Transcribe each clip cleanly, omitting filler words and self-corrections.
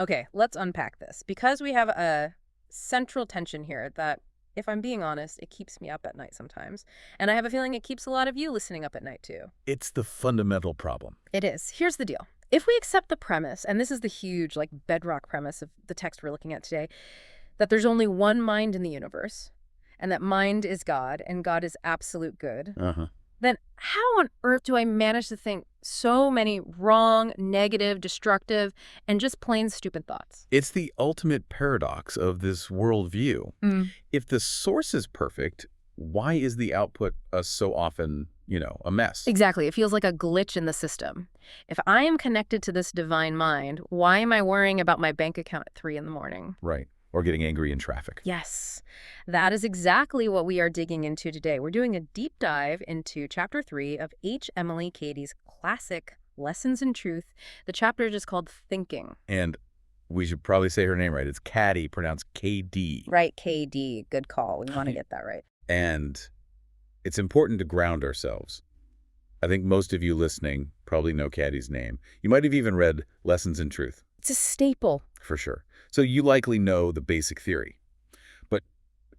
Okay, let's unpack this. Because we have a central tension here that, if I'm being honest, it keeps me up at night sometimes. And I have a feeling it keeps a lot of you listening up at night too. It's the fundamental problem. It is. Here's the deal. If we accept the premise, and this is the huge, like, bedrock premise of the text we're looking at today, that there's only one mind in the universe, and that mind is God, and God is absolute good, then how on earth do I manage to think so many wrong, negative, destructive, and just plain stupid thoughts? It's the ultimate paradox of this worldview. If the source is perfect, why is the output so often, a mess? Exactly. It feels like a glitch in the system. If I am connected to this divine mind, why am I worrying about my bank account at 3 in the morning? Right. Or getting angry in traffic. Yes, that is exactly what we are digging into today. We're doing a deep dive into Chapter 3 of Emilie Cady's classic Lessons in Truth. The chapter is just called Thinking. And we should probably say her name right. It's Cady, pronounced K-D. Right, K-D. Good call. We want to get that right. And it's important to ground ourselves. I think most of you listening probably know Cady's name. You might have even read Lessons in Truth. It's a staple. For sure. So you likely know the basic theory. But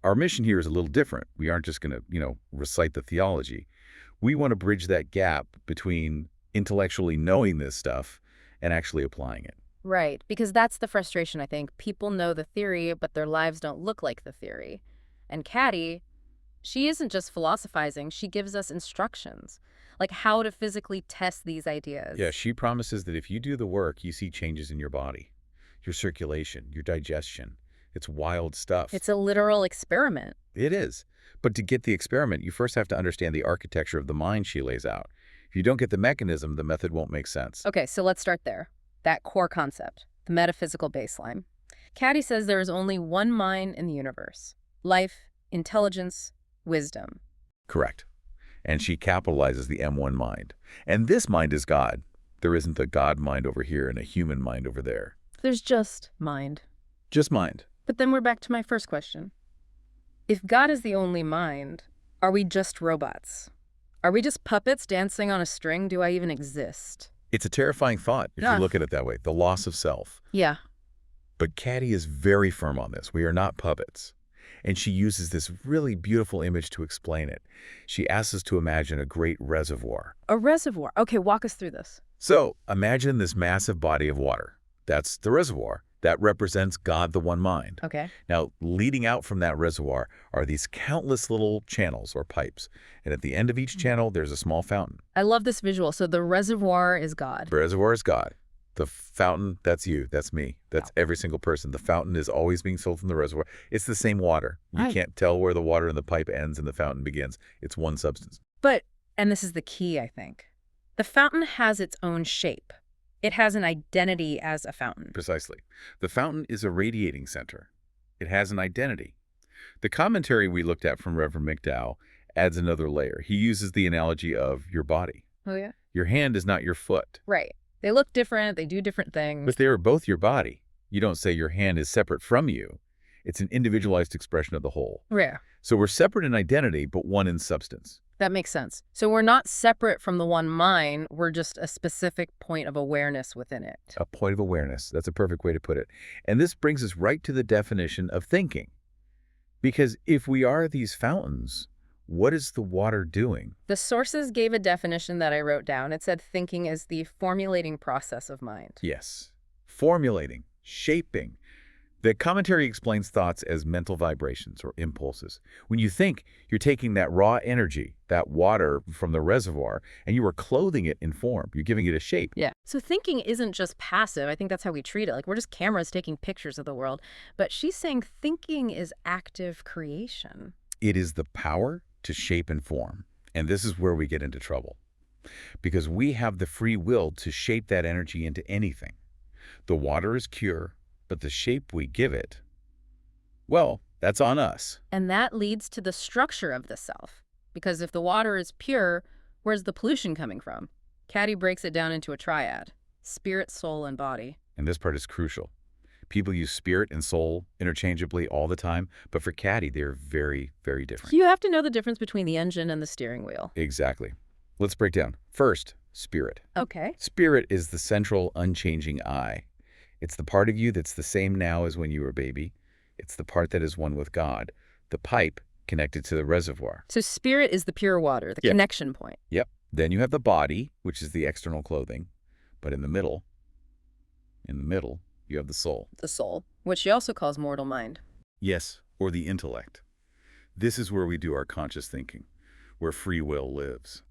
our mission here is a little different. We aren't just going to, recite the theology. We want to bridge that gap between intellectually knowing this stuff and actually applying it. Right, because that's the frustration, I think. People know the theory, but their lives don't look like the theory. And Cady, she isn't just philosophizing, she gives us instructions, like how to physically test these ideas. Yeah, she promises that if you do the work, you see changes in your body, your circulation, your digestion. It's wild stuff. It's a literal experiment. It is. But to get the experiment, you first have to understand the architecture of the mind she lays out. If you don't get the mechanism, the method won't make sense. Okay, so let's start there. That core concept, the metaphysical baseline. Cady says there is only one mind in the universe. Life, intelligence, wisdom. Correct. And she capitalizes the M1 mind. And this mind is God. There isn't a God mind over here and a human mind over there. There's just mind. Just mind. But then we're back to my first question. If God is the only mind, are we just robots? Are we just puppets dancing on a string? Do I even exist? It's a terrifying thought if you look at it that way, the loss of self. Yeah. But Cady is very firm on this. We are not puppets. And she uses this really beautiful image to explain it. She asks us to imagine a great reservoir. A reservoir. Okay, walk us through this. So imagine this massive body of water. That's the reservoir. That represents God, the one mind. Okay. Now, leading out from that reservoir are these countless little channels or pipes. And at the end of each channel, there's a small fountain. I love this visual. So the reservoir is God. The reservoir is God. The fountain, that's you. That's me. That's every single person. The fountain is always being filled from the reservoir. It's the same water. You can't tell where the water in the pipe ends and the fountain begins. It's one substance. But, and this is the key, I think, the fountain has its own shape. It has an identity as a fountain. Precisely. The fountain is a radiating center. It has an identity. The commentary we looked at from Reverend McDowell adds another layer. He uses the analogy of your body. Oh, yeah? Your hand is not your foot. Right. They look different. They do different things. But they are both your body. You don't say your hand is separate from you. It's an individualized expression of the whole. Yeah. So we're separate in identity, but one in substance. That makes sense. So we're not separate from the one mind. We're just a specific point of awareness within it. A point of awareness. That's a perfect way to put it. And this brings us right to the definition of thinking. Because if we are these fountains, what is the water doing? The sources gave a definition that I wrote down. It said thinking is the formulating process of mind. Yes. Formulating, shaping. The commentary explains thoughts as mental vibrations or impulses. When you think, you're taking that raw energy, that water from the reservoir, and you are clothing it in form. You're giving it a shape. Yeah. So thinking isn't just passive. I think that's how we treat it. Like we're just cameras taking pictures of the world. But she's saying thinking is active creation. It is the power to shape and form. And this is where we get into trouble. Because we have the free will to shape that energy into anything. The water is pure, but the shape we give it, well, that's on us. And that leads to the structure of the self. Because if the water is pure, where's the pollution coming from? Cady breaks it down into a triad: spirit, soul, and body. And this part is crucial. People use spirit and soul interchangeably all the time, but for Cady, they're very, very different. You have to know the difference between the engine and the steering wheel. Exactly. Let's break down. First, spirit. Okay. Spirit is the central, unchanging I. It's the part of you that's the same now as when you were a baby. It's the part that is one with God, the pipe connected to the reservoir. So spirit is the pure water, the Yeah. connection point. Yep. Then you have the body, which is the external clothing. But in the middle, you have the soul. The soul, which she also calls mortal mind. Yes, or the intellect. This is where we do our conscious thinking, where free will lives.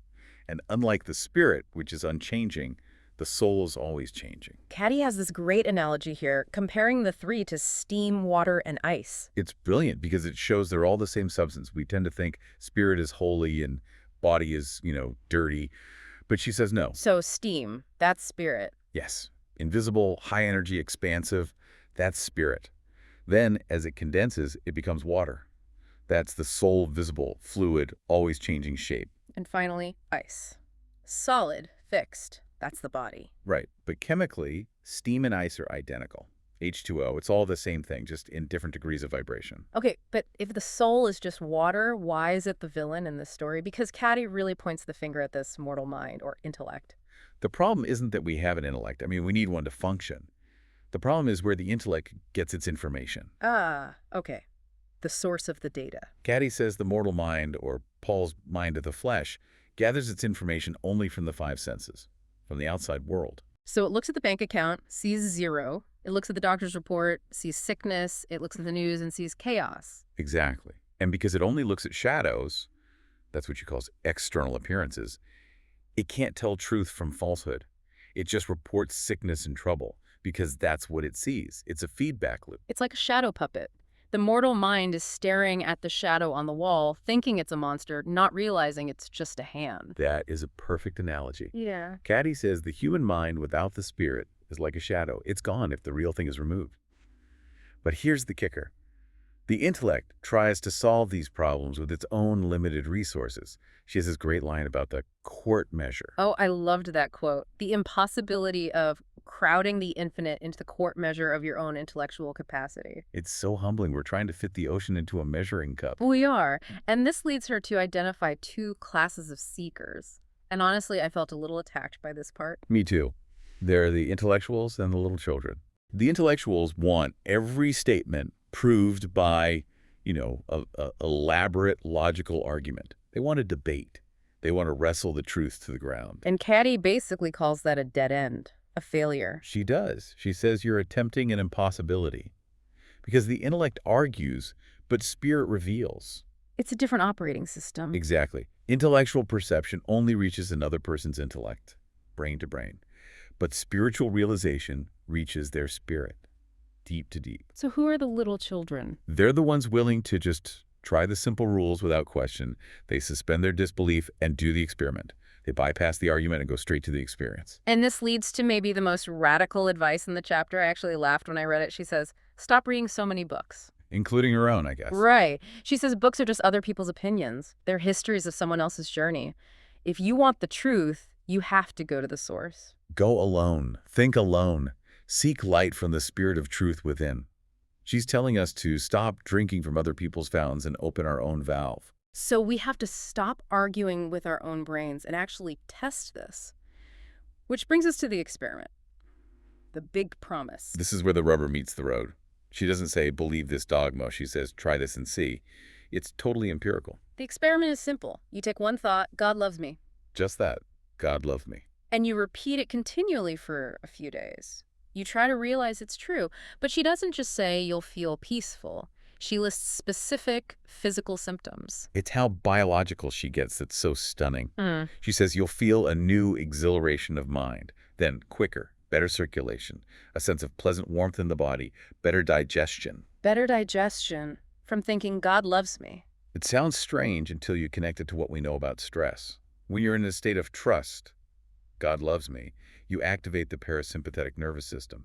And unlike the spirit, which is unchanging, the soul is always changing. Cady has this great analogy here, comparing the three to steam, water, and ice. It's brilliant because it shows they're all the same substance. We tend to think spirit is holy and body is, dirty. But she says no. So steam, that's spirit. Yes. Invisible, high energy, expansive, that's spirit. Then, as it condenses, it becomes water. That's the soul visible, fluid, always changing shape. And finally, ice. Solid, fixed, that's the body. Right. But chemically, steam and ice are identical. H2O, it's all the same thing, just in different degrees of vibration. Okay, but if the soul is just water, why is it the villain in this story? Because Cady really points the finger at this mortal mind, or intellect. The problem isn't that we have an intellect. I mean, we need one to function. The problem is where the intellect gets its information. Ah, okay. The source of the data. Cady says the mortal mind, or Paul's mind of the flesh, gathers its information only from the five senses, from the outside world. So it looks at the bank account, sees zero. It looks at the doctor's report, sees sickness. It looks at the news and sees chaos. Exactly. And because it only looks at shadows, that's what she calls external appearances, it can't tell truth from falsehood. It just reports sickness and trouble because that's what it sees. It's a feedback loop. It's like a shadow puppet. The mortal mind is staring at the shadow on the wall, thinking it's a monster, not realizing it's just a hand. That is a perfect analogy. Yeah. Cady says the human mind without the spirit is like a shadow. It's gone if the real thing is removed. But here's the kicker. The intellect tries to solve these problems with its own limited resources. She has this great line about the quart measure. Oh, I loved that quote. The impossibility of crowding the infinite into the quart measure of your own intellectual capacity. It's so humbling. We're trying to fit the ocean into a measuring cup. We are. And this leads her to identify two classes of seekers. And honestly, I felt a little attacked by this part. Me too. They're the intellectuals and the little children. The intellectuals want every statement proved by, a elaborate logical argument. They want a debate. They want to wrestle the truth to the ground. And Cady basically calls that a dead end, a failure. She does. She says you're attempting an impossibility. Because the intellect argues, but spirit reveals. It's a different operating system. Exactly. Intellectual perception only reaches another person's intellect, brain to brain. But spiritual realization reaches their spirit, deep to deep. So who are the little children? They're the ones willing to just try the simple rules without question. They suspend their disbelief and do the experiment. They bypass the argument and go straight to the experience. And this leads to maybe the most radical advice in the chapter. I actually laughed when I read it. She says, stop reading so many books. Including her own, I guess. Right. She says books are just other people's opinions. They're histories of someone else's journey. If you want the truth, you have to go to the source. Go alone. Think alone. Seek light from the spirit of truth within. She's telling us to stop drinking from other people's fountains and open our own valve. So we have to stop arguing with our own brains and actually test this. Which brings us to the experiment. The big promise. This is where the rubber meets the road. She doesn't say, believe this dogma. She says, try this and see. It's totally empirical. The experiment is simple. You take one thought, God loves me. Just that. God loved me. And you repeat it continually for a few days. You try to realize it's true. But she doesn't just say you'll feel peaceful. She lists specific physical symptoms. It's how biological she gets that's so stunning. She says you'll feel a new exhilaration of mind, then quicker, better circulation, a sense of pleasant warmth in the body, better digestion. Better digestion from thinking God loves me. It sounds strange until you connect it to what we know about stress. When you're in a state of trust, God loves me, you activate the parasympathetic nervous system.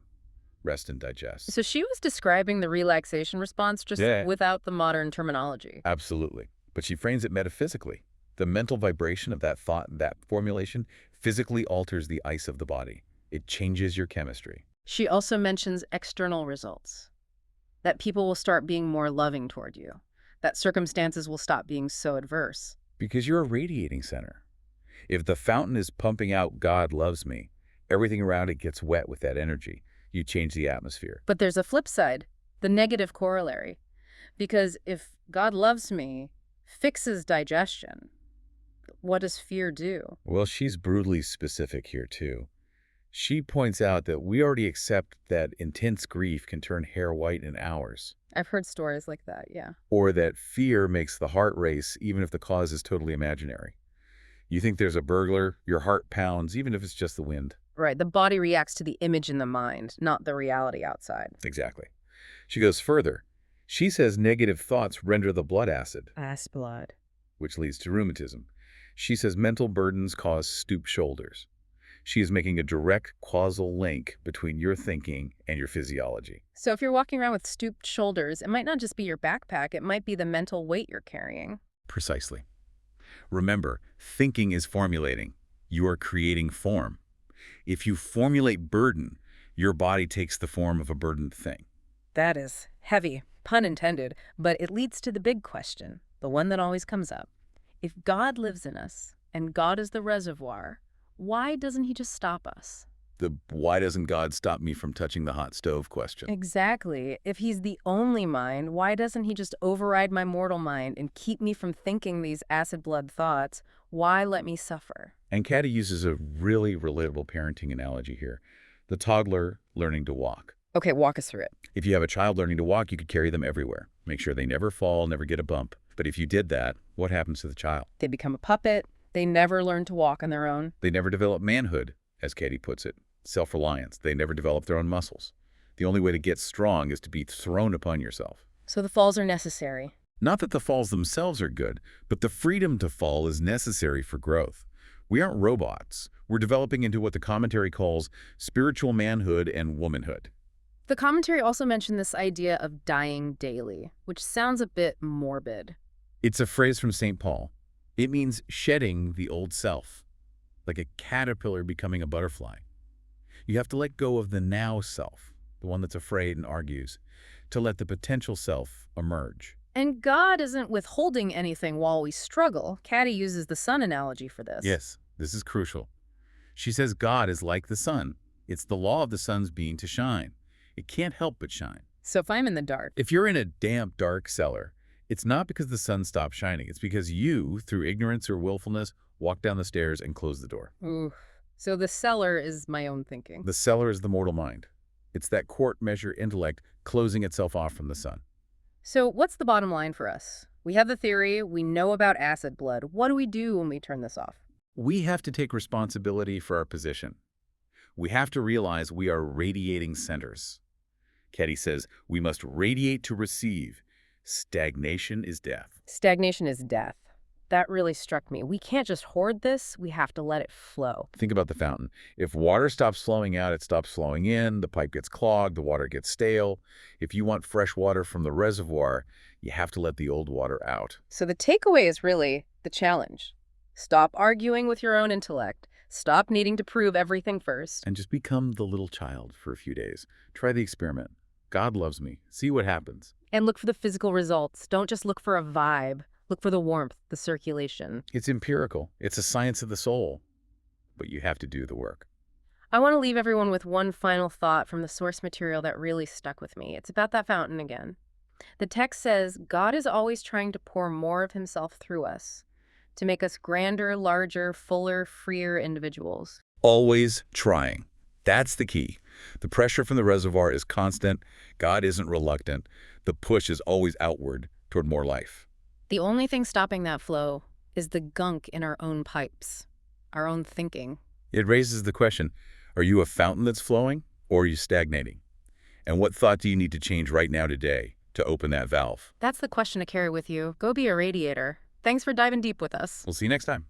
Rest and digest. So she was describing the relaxation response just without the modern terminology. Absolutely. But she frames it metaphysically. The mental vibration of that thought, that formulation, physically alters the ice of the body. It changes your chemistry. She also mentions external results. That people will start being more loving toward you. That circumstances will stop being so adverse. Because you're a radiating center. If the fountain is pumping out God loves me, everything around it gets wet with that energy. You change the atmosphere. But there's a flip side, the negative corollary. Because if God loves me, fixes digestion, what does fear do? Well, she's brutally specific here, too. She points out that we already accept that intense grief can turn hair white in hours, I've heard stories like that, yeah. or that fear makes the heart race even if the cause is totally imaginary. You think there's a burglar, your heart pounds, even if it's just the wind. Right, the body reacts to the image in the mind, not the reality outside. Exactly. She goes further. She says negative thoughts render the blood acid, Ass blood. which leads to rheumatism. She says mental burdens cause stooped shoulders. She is making a direct causal link between your thinking and your physiology. So if you're walking around with stooped shoulders, it might not just be your backpack, it might be the mental weight you're carrying. Precisely. Remember, thinking is formulating. You are creating form. If you formulate burden, your body takes the form of a burdened thing. That is heavy, pun intended, but it leads to the big question, the one that always comes up. If God lives in us, and God is the reservoir, why doesn't he just stop us? The why doesn't God stop me from touching the hot stove question. Exactly. If he's the only mind, why doesn't he just override my mortal mind and keep me from thinking these acid blood thoughts? Why let me suffer? And Cady uses a really relatable parenting analogy here. The toddler learning to walk. Okay, walk us through it. If you have a child learning to walk, you could carry them everywhere. Make sure they never fall, never get a bump. But if you did that, what happens to the child? They become a puppet. They never learn to walk on their own. They never develop manhood, as Cady puts it. Self-reliance. They never develop their own muscles. The only way to get strong is to be thrown upon yourself. So the falls are necessary. Not that the falls themselves are good, but the freedom to fall is necessary for growth. We aren't robots. We're developing into what the commentary calls spiritual manhood and womanhood. The commentary also mentioned this idea of dying daily, which sounds a bit morbid. It's a phrase from St. Paul. It means shedding the old self, like a caterpillar becoming a butterfly. You have to let go of the now self, the one that's afraid and argues, to let the potential self emerge. And God isn't withholding anything while we struggle. Cady uses the sun analogy for this. Yes, this is crucial. She says God is like the sun. It's the law of the sun's being to shine. It can't help but shine. So if I'm in the dark, If you're in a damp, dark cellar, it's not because the sun stopped shining. It's because you, through ignorance or willfulness, walked down the stairs and closed the door. ooh, so the cellar is my own thinking. The cellar is the mortal mind. It's that quart measure intellect closing itself off from the sun. So what's the bottom line for us? We have the theory, we know about acid blood. What do we do when we turn this off? We have to take responsibility for our position. We have to realize we are radiating centers. Cady says we must radiate to receive. Stagnation is death. Stagnation is death. That really struck me. We can't just hoard this, we have to let it flow. Think about the fountain. If water stops flowing out, it stops flowing in, the pipe gets clogged, the water gets stale. If you want fresh water from the reservoir, you have to let the old water out. So the takeaway is really the challenge. Stop arguing with your own intellect. Stop needing to prove everything first. And just become the little child for a few days. Try the experiment. God loves me. See what happens. And look for the physical results. Don't just look for a vibe. Look for the warmth, the circulation. It's empirical. It's a science of the soul. But you have to do the work. I want to leave everyone with one final thought from the source material that really stuck with me. It's about that fountain again. The text says, God is always trying to pour more of himself through us, to make us grander, larger, fuller, freer individuals. Always trying. That's the key. The pressure from the reservoir is constant. God isn't reluctant. The push is always outward toward more life. The only thing stopping that flow is the gunk in our own pipes, our own thinking. It raises the question, are you a fountain that's flowing or are you stagnating? And what thought do you need to change right now today to open that valve? That's the question to carry with you. Go be a radiator. Thanks for diving deep with us. We'll see you next time.